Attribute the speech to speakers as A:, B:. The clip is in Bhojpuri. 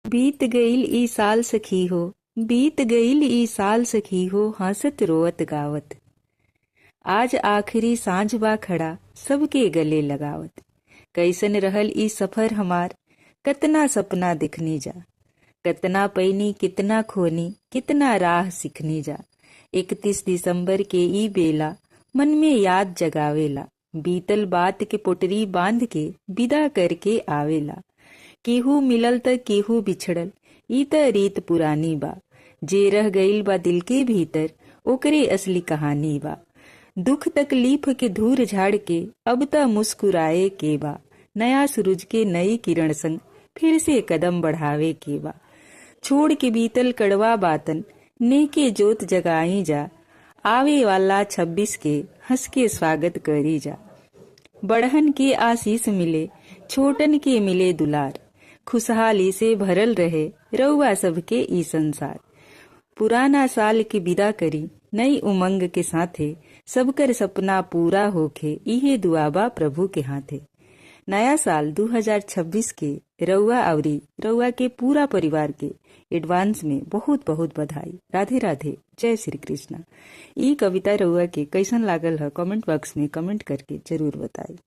A: बीत गईल ई साल सखी हो, बीत गईल ई साल सखी हो, हंसत रोवत गावत। आज आखिरी सांझ बा खड़ा, सबके गले लगावत। कैसन रहल ई सफर हमार, कतना सपना दिखनी जा। कतना पैनी कितना खोनी, कितना राह सिखनी जा। 31 दिसंबर के ई बेला मन में याद जगावेला। बीतल बात के पोटरी बांध के विदा करके आवेला। केहू मिलल त केहू बिछड़ल, ई त रीत पुरानी बा। जे रह गईल बा दिल के भीतर, ओकरे असली कहानी बा। दुख तकलीफ के धूर झाड़ के अब त मुस्कुराए के बा। नया सूरज के नई किरण संग फिर से कदम बढ़ावे के बा। छोड़ के बीतल कड़वा बातन, नेके जोत जगाई जा। आवे वाला 26 के हंस के स्वागत करी जा। बढ़हन के आशीष मिले, छोटन के मिले दुलार। खुशहाली से भरल रहे रउआ सबके ई संसार। पुराना साल की विदा करी नई उमंग के साथे, सबकर सपना पूरा होखे इहे दुआबा प्रभु के हाथे। नया साल 2026 के रउआ अवरी रउआ के पूरा परिवार के एडवांस में बहुत बहुत बधाई। राधे राधे, जय श्री कृष्णा। ई कविता रउआ के कैसन लागल है कमेंट बॉक्स में कमेंट करके जरूर बताई।